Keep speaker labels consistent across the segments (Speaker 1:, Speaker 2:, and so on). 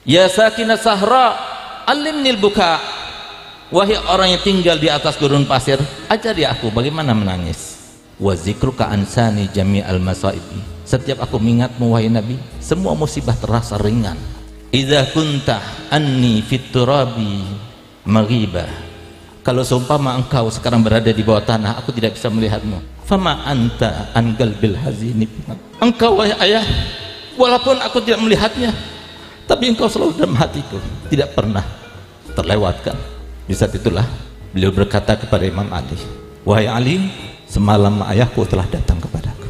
Speaker 1: Ya sakinah sahra, alimnil buka. Wahai orang yang tinggal di atas gurun pasir, ajari aku bagaimana menangis. Wa zikruka ansani jami'al masaibi. Setiap aku mengingatmu wahai Nabi, semua musibah terasa ringan. Idza kunta anni fit turabi maghiba. Kalau seumpama engkau sekarang berada di bawah tanah, aku tidak bisa melihatmu. Fama anta an qalbil hazini. Engkau wahai ayah, walaupun aku tidak melihatnya, tapi engkau selalu dalam hatiku, tidak pernah terlewatkan. Di saat itulah beliau berkata kepada Imam Ali, wahai Ali, semalam ayahku telah datang kepadaku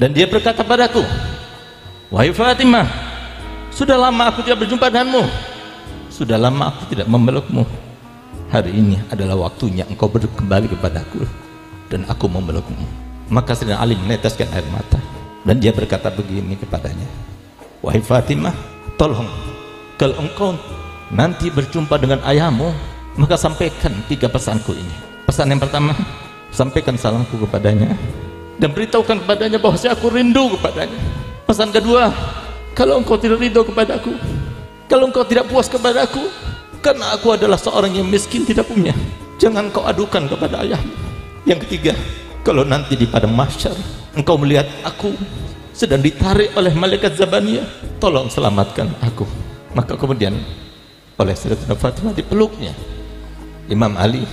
Speaker 1: dan dia berkata padaku, wahai Fatimah, sudah lama aku tidak berjumpa denganmu, sudah lama aku tidak memelukmu. Hari ini adalah waktunya engkau kembali kepadaku dan aku memelukmu. Maka Sayyidina Ali meneteskan air mata dan dia berkata begini kepadanya, wahai Fatimah, tolong kalau engkau nanti berjumpa dengan ayahmu, maka sampaikan 3 pesanku ini. Pesan yang pertama, sampaikan salamku kepadanya dan beritahukan kepadanya bahwa aku rindu kepadanya. Pesan kedua, kalau engkau tidak rindu kepadaku, kalau engkau tidak puas kepadaku, karena aku adalah seorang yang miskin tidak punya, jangan kau adukan kepada ayahmu. Yang ketiga, kalau nanti di padang mahsyar engkau melihat aku sedang ditarik oleh malaikat Zabaniyah, tolong selamatkan aku. Maka kemudian oleh Sayyidatina Fatimah dipeluknya Imam Ali.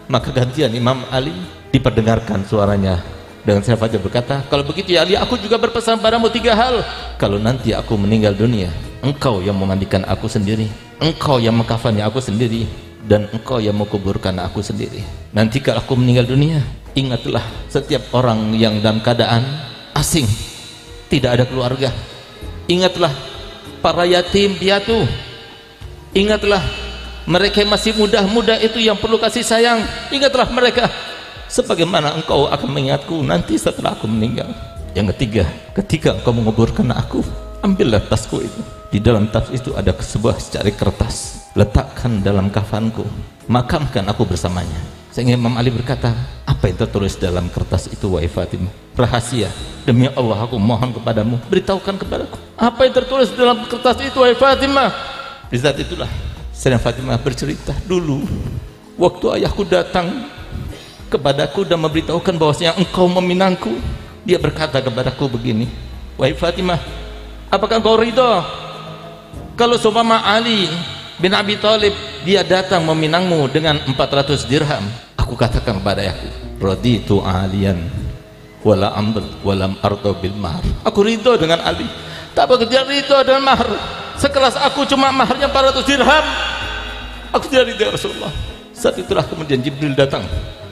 Speaker 1: Maka gantian Imam Ali diperdengarkan suaranya dengan Sayyidatina berkata, kalau begitu ya Ali, aku juga berpesan padamu 3 hal. Kalau nanti aku meninggal dunia, engkau yang memandikan aku sendiri, engkau yang mengkafani aku sendiri, dan engkau yang menguburkan aku sendiri. Nanti kalau aku meninggal dunia, ingatlah setiap orang yang dalam keadaan asing, tidak ada keluarga. Ingatlah para yatim piatu, ingatlah mereka yang masih muda-muda itu yang perlu kasih sayang, ingatlah mereka sebagaimana engkau akan mengingatku nanti setelah aku meninggal. Yang ketiga, ketika engkau menguburkan aku, ambillah tasku itu. Di dalam tas itu ada sebuah secari kertas, letakkan dalam kafanku, makamkan aku bersamanya. Sehingga Imam Ali berkata, apa yang tertulis dalam kertas itu wahai Fatimah? Rahasia, demi Allah aku mohon kepadamu, beritahukan kepadaku apa yang tertulis dalam kertas itu wahai Fatimah. Di saat itulah Sayyidah Fatimah bercerita, dulu waktu ayahku datang kepadaku dan memberitahukan bahwasanya engkau meminangku, dia berkata kepadaku begini, wahai Fatimah, apakah engkau ridha kalau seumpama Ali bin Abi Thalib dia datang meminangmu dengan 400 dirham? Aku katakan kepada ayahku, raditu aliyan walam ardo bil mahr. Aku ridho dengan Ali, tak bekerja ridho dengan mahr. Sekelas aku cuma maharnya 400 dirham, aku tidak ridho ya Rasulullah. Saat itulah kemudian Jibril datang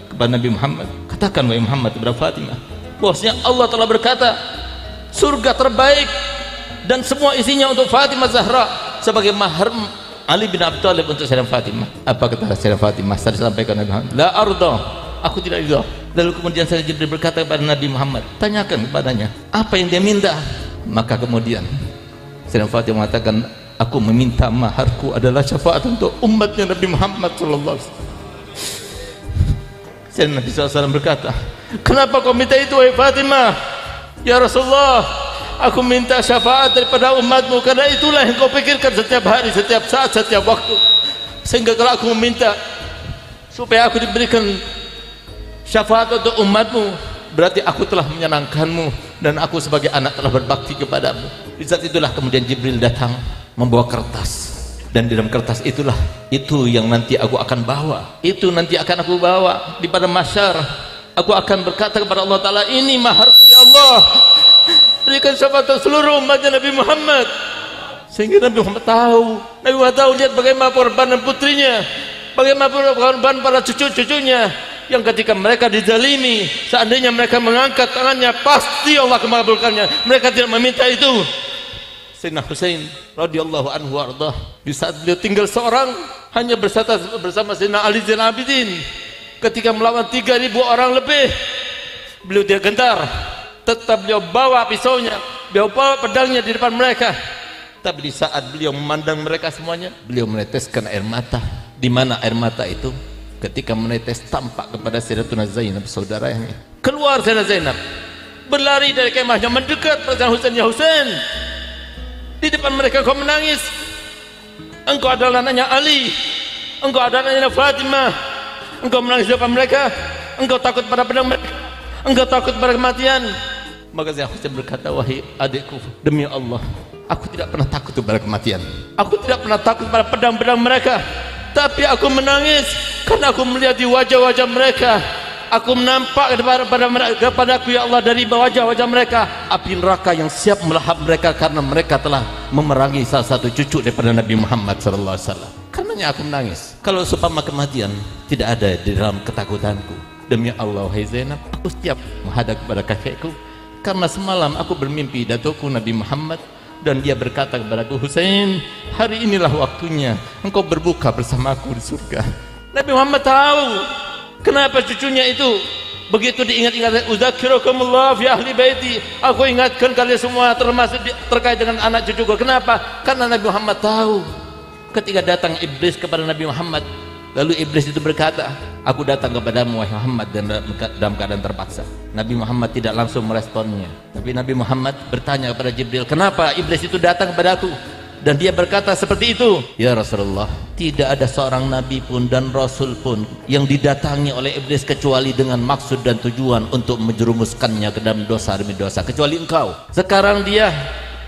Speaker 1: kepada Nabi Muhammad, katakan wahai Muhammad kepada Fatimah bahwasanya Allah telah berkata, surga terbaik dan semua isinya untuk Fatimah Zahra sebagai mahar Ali bin Abi Thalib untuk Sayyidah Fatimah. Apa kata Sayyidah Fatimah? Saya sampaikan Nabi Muhammad, la arda, aku tidak ridho. Lalu kemudian Sayyidina Jibril berkata kepada Nabi Muhammad, tanyakan kepadanya apa yang dia minta. Maka kemudian Sayyidah Fatimah mengatakan, aku meminta maharku adalah syafaat untuk umatnya Nabi Muhammad sallallahu alaihi wasallam. Sayyidina Nabi SAW berkata, kenapa kau minta itu wahai Fatimah? Ya Rasulullah, aku minta syafaat daripada umatmu karena itulah yang kau pikirkan setiap hari, setiap saat, setiap waktu. Sehingga kalau aku meminta supaya aku diberikan syafaat untuk umatmu, berarti aku telah menyenangkanmu dan aku sebagai anak telah berbakti kepadamu. Di saat itulah kemudian Jibril datang membawa kertas, dan di dalam kertas itulah itu yang nanti aku akan bawa, itu nanti akan aku bawa di pada mahsyar. Aku akan berkata kepada Allah Ta'ala, ini maharku ya Allah, berikan syafaat seluruh umatnya Nabi Muhammad. Sehingga Nabi Muhammad tahu, lihat bagaimana pengorbanan putrinya, bagaimana pengorbanan para cucu-cucunya, yang ketika mereka dizalimi, seandainya mereka mengangkat tangannya, pasti Allah mengabulkannya. Mereka tidak meminta itu. Sayyidina Husain radhiyallahu anhu warḍah, di saat beliau tinggal seorang, hanya bersama Sayyidina Ali Zainal Abidin, ketika melawan 3.000 orang lebih, beliau tidak gentar, tetap beliau bawa pisaunya, beliau bawa pedangnya di depan mereka. Tapi di saat beliau memandang mereka semuanya, beliau meneteskan air mata. Di mana air mata itu? Ketika menetes tampak kepada Sayyidatuna Zainab, saudaranya. Keluar Sayyidatuna Zainab, berlari dari kemahnya, mendekat pada Husain. Ya Husain, di depan mereka kau menangis.
Speaker 2: engkau adalah anaknya Ali, engkau adalah anaknya Fatimah, engkau menangis di depan mereka, engkau takut pada pedang mereka, engkau takut pada kematian. Maka saya berkata, wahai adikku, demi Allah, aku tidak pernah takut pada kematian, aku tidak pernah takut pada pedang-pedang mereka, tapi aku menangis karena aku melihat di wajah-wajah mereka, aku menampak kepadaku ya Allah dari wajah-wajah mereka api neraka yang siap melahap mereka karena mereka telah memerangi salah satu cucu daripada Nabi Muhammad SAW. Karenanya aku menangis. Kalau seumpama kematian tidak ada di dalam ketakutanku, demi Allah wahai Zainab, aku siap menghadap kepada kakekku, karena semalam aku bermimpi datukku Nabi Muhammad dan dia berkata kepadaku, Husain, hari inilah waktunya engkau berbuka bersamaku di surga. Nabi Muhammad tahu kenapa cucunya itu begitu diingat-ingat, uzakirukumullah fi ahli baiti, aku ingatkan kalian semua termasuk terkait dengan anak cucuku. Kenapa? Karena Nabi Muhammad tahu ketika datang iblis kepada Nabi Muhammad, lalu iblis itu berkata, aku datang kepadamu wahai Muhammad dan dalam keadaan terpaksa. Nabi Muhammad tidak langsung meresponnya, tapi Nabi Muhammad bertanya kepada Jibril, kenapa iblis itu datang kepadaku? Dan dia berkata seperti itu, ya Rasulullah, tidak ada seorang nabi pun dan rasul pun yang didatangi oleh iblis kecuali dengan maksud dan tujuan untuk menjerumuskannya ke dalam dosa demi dosa, kecuali engkau. Sekarang dia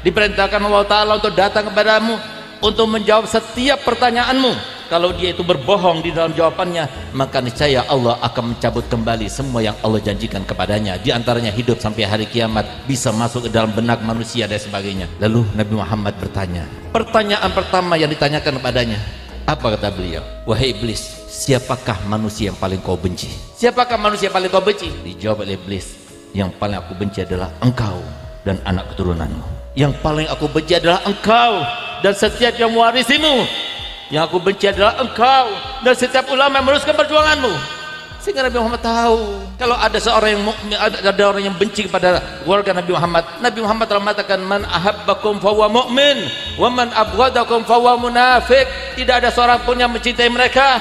Speaker 2: diperintahkan Allah Ta'ala untuk datang kepadamu untuk menjawab setiap pertanyaanmu. Kalau dia itu berbohong di dalam jawabannya, maka niscaya Allah akan mencabut kembali semua yang Allah janjikan kepadanya, di antaranya hidup sampai hari kiamat, bisa masuk ke dalam benak manusia dan sebagainya. Lalu Nabi Muhammad bertanya, pertanyaan pertama yang ditanyakan kepadanya, apa kata beliau? Wahai iblis, siapakah manusia yang paling kau benci? Siapakah manusia yang paling kau benci? Dijawab oleh iblis, yang paling aku benci adalah engkau dan anak keturunanmu. Yang paling aku benci adalah engkau dan setiap yang mewarisimu. Yang aku benci adalah engkau dan setiap ulama yang meneruskan perjuanganmu. Sehingga Nabi Muhammad tahu kalau ada seorang yang ada orang yang benci kepada keluarga Nabi Muhammad, Nabi Muhammad telah mengatakan, man ahabbakum fahuwa mu'min wa man abghadakum fahuwa munafiq. Tidak ada seorang pun yang mencintai mereka,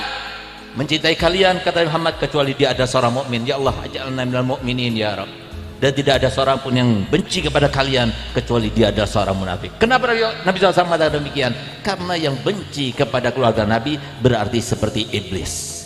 Speaker 2: mencintai kalian, kata Muhammad, kecuali dia ada seorang mukmin. Ya Allah, aj'alna minal mu'minin ya Rabb. Dan tidak ada seorang pun yang benci kepada kalian kecuali dia adalah seorang munafik. Kenapa Nabi SAW mengatakan demikian? Karena yang benci kepada keluarga Nabi berarti seperti iblis.